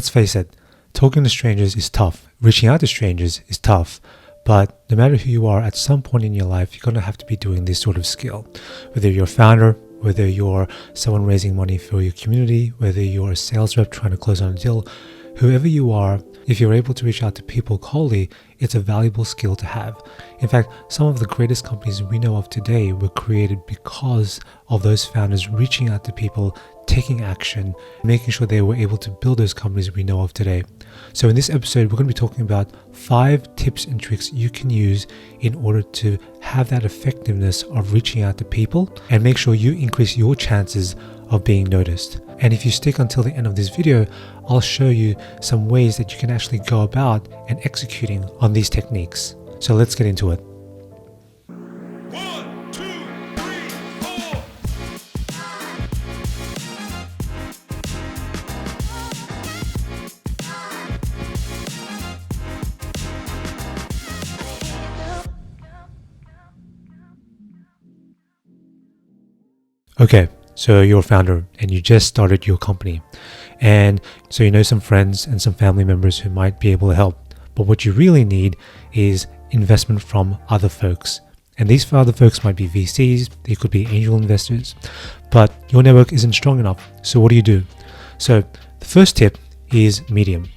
Let's face it, talking to strangers is tough. Reaching out to strangers is tough. But no matter who you are, at some point in your life, you're going to have to be doing this sort of skill. Whether you're a founder, whether you're someone raising money for your community, whether you're a sales rep trying to close on a deal, whoever you are, if you're able to reach out to people coldly, it's a valuable skill to have. In fact, some of the greatest companies we know of today were created because of those founders reaching out to people, taking action, making sure they were able to build those companies we know of today. So in this episode, we're going to be talking about 5 tips and tricks you can use in order to have that effectiveness of reaching out to people and make sure you increase your chances of being noticed. And if you stick until the end of this video, I'll show you some ways that you can actually go about and executing on these techniques. So let's get into it. 1, 2, 3, 4. Okay, so you're a founder and you just started your company. And so you know some friends and some family members who might be able to help. But what you really need is investment from other folks. And these other folks might be VCs, they could be angel investors, but your network isn't strong enough. So what do? So the first tip is Medium.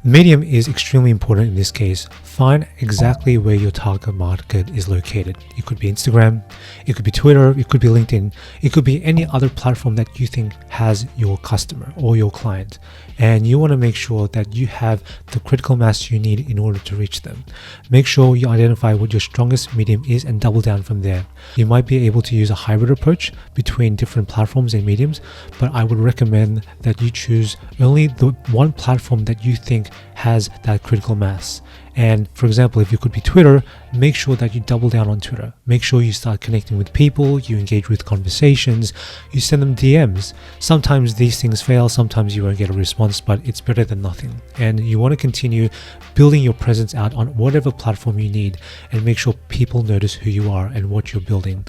Medium is extremely important in this case. Find exactly where your target market is located. It could be Instagram, it could be Twitter, it could be LinkedIn, it could be any other platform that you think has your customer or your client. And you want to make sure that you have the critical mass you need in order to reach them. Make sure you identify what your strongest medium is and double down from there. You might be able to use a hybrid approach between different platforms and mediums, but I would recommend that you choose only the one platform that you think has that critical mass. And for example, if it could be Twitter, make sure that you double down on Twitter. Make sure you start connecting with people, you engage with conversations, you send them DMs. Sometimes these things fail, sometimes you won't get a response, but it's better than nothing. And you want to continue building your presence out on whatever platform you need and make sure people notice who you are and what you're building.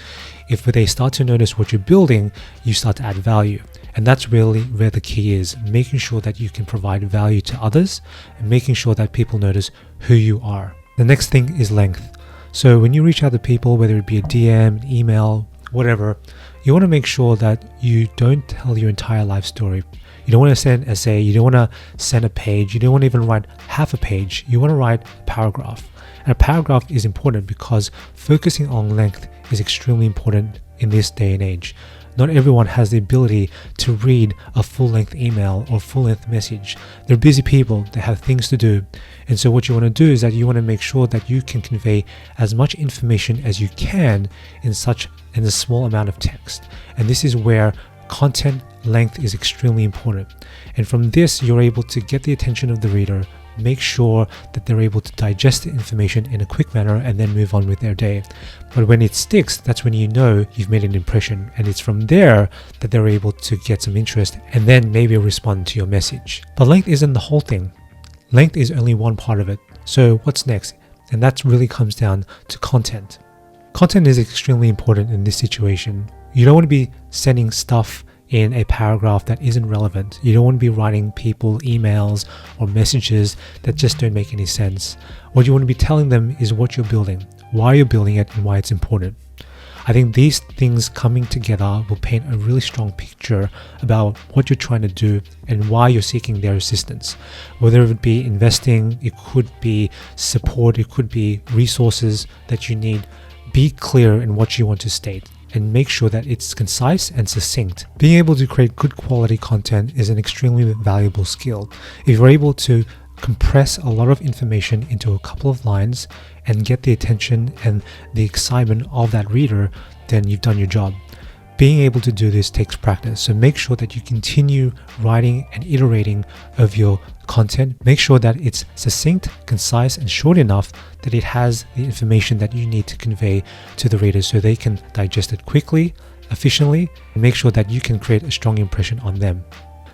If they start to notice what you're building, you start to add value. And that's really where the key is, making sure that you can provide value to others and making sure that people notice who you are. The next thing is length. So when you reach out to people, whether it be a DM, an email, whatever, you want to make sure that you don't tell your entire life story. You don't want to send an essay, you don't want to send a page, you don't want to even write half a page, you want to write a paragraph. And a paragraph is important because focusing on length is extremely important in this day and age. Not everyone has the ability to read a full-length email or full-length message. They're busy people, they have things to do. And so what you want to do is that you want to make sure that you can convey as much information as you can in a small amount of text. And this is where content length is extremely important. And from this, you're able to get the attention of the reader, make sure that they're able to digest the information in a quick manner and then move on with their day. But when it sticks, that's when you know you've made an impression, and it's from there that they're able to get some interest and then maybe respond to your message. But length isn't the whole thing. Length is only one part of it. So what's next? And that really comes down to content. Content is extremely important in this situation. You don't want to be sending stuff in a paragraph that isn't relevant. You don't want to be writing people emails or messages that just don't make any sense. What you want to be telling them is what you're building, why you're building it, and why it's important. I think these things coming together will paint a really strong picture about what you're trying to do and why you're seeking their assistance. Whether it be investing, it could be support, it could be resources that you need. Be clear in what you want to state and make sure that it's concise and succinct. Being able to create good quality content is an extremely valuable skill. If you're able to compress a lot of information into a couple of lines and get the attention and the excitement of that reader, then you've done your job. Being able to do this takes practice, so make sure that you continue writing and iterating of your content. Make sure that it's succinct, concise, and short enough that it has the information that you need to convey to the reader so they can digest it quickly, efficiently, and make sure that you can create a strong impression on them.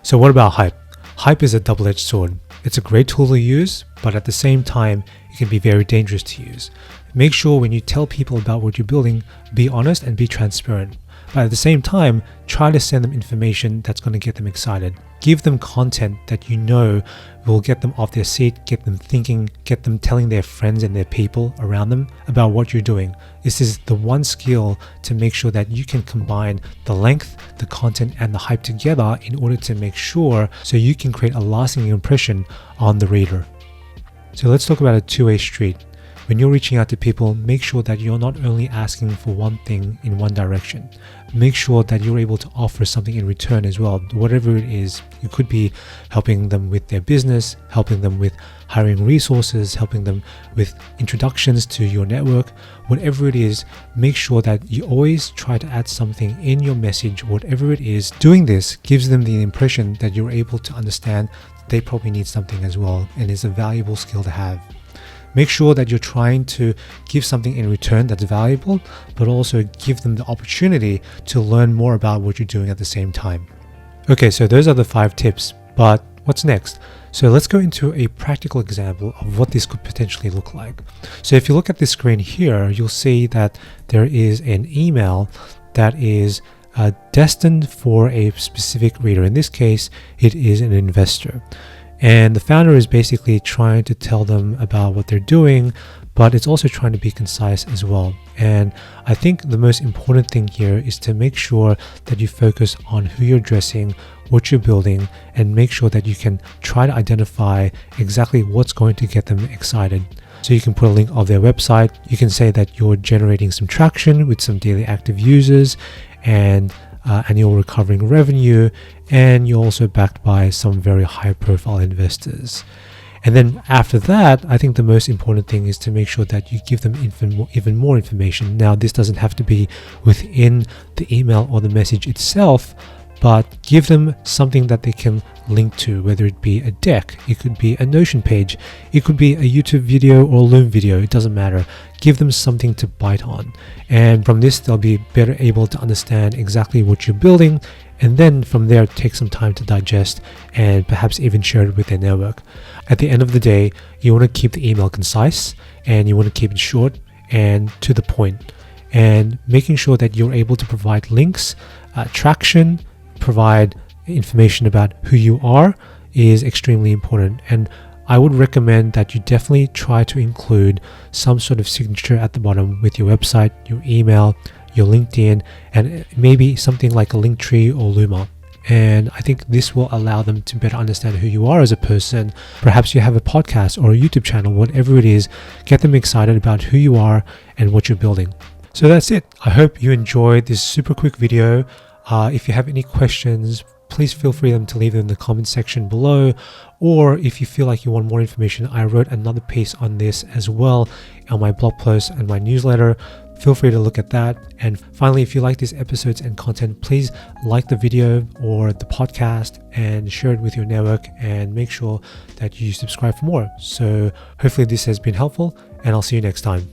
So what about hype? Hype is a double-edged sword. It's a great tool to use, but at the same time, it can be very dangerous to use. Make sure when you tell people about what you're building, be honest and be transparent. But at the same time, try to send them information that's going to get them excited. Give them content that you know will get them off their seat, get them thinking, get them telling their friends and their people around them about what you're doing. This is the one skill to make sure that you can combine the length, the content, and the hype together in order to make sure so you can create a lasting impression on the reader. So let's talk about a two-way street. When you're reaching out to people, make sure that you're not only asking for one thing in one direction. Make sure that you're able to offer something in return as well. Whatever it is, you could be helping them with their business, helping them with hiring resources, helping them with introductions to your network. Whatever it is, make sure that you always try to add something in your message, whatever it is. Doing this gives them the impression that you're able to understand they probably need something as well, and it's a valuable skill to have. Make sure that you're trying to give something in return that's valuable, but also give them the opportunity to learn more about what you're doing at the same time. Okay, so those are the 5 tips, but what's next? So let's go into a practical example of what this could potentially look like. So if you look at this screen here, you'll see that there is an email that is destined for a specific reader. In this case, it is an investor. And the founder is basically trying to tell them about what they're doing, but it's also trying to be concise as well. And I think the most important thing here is to make sure that you focus on who you're addressing, what you're building, and make sure that you can try to identify exactly what's going to get them excited. So you can put a link of their website. You can say that you're generating some traction with some daily active users and annual recovering revenue, and you're also backed by some very high profile investors. And then after that, I think the most important thing is to make sure that you give them even more information. Now, this doesn't have to be within the email or the message itself, but give them something that they can link to, whether it be a deck, it could be a Notion page, it could be a YouTube video or a Loom video, it doesn't matter. Give them something to bite on. And from this, they'll be better able to understand exactly what you're building. And then from there, take some time to digest and perhaps even share it with their network. At the end of the day, you want to keep the email concise and you want to keep it short and to the point. And making sure that you're able to provide links, traction, provide information about who you are is extremely important. And I would recommend that you definitely try to include some sort of signature at the bottom with your website, your email, your LinkedIn, and maybe something like a Linktree or Luma. And I think this will allow them to better understand who you are as a person. Perhaps you have a podcast or a YouTube channel, whatever it is, get them excited about who you are and what you're building. So that's it. I hope you enjoyed this super quick video. If you have any questions, please feel free to leave them in the comment section below. Or if you feel like you want more information, I wrote another piece on this as well on my blog post and my newsletter. Feel free to look at that. And finally, if you like these episodes and content, please like the video or the podcast and share it with your network, and make sure that you subscribe for more. So hopefully this has been helpful, and I'll see you next time.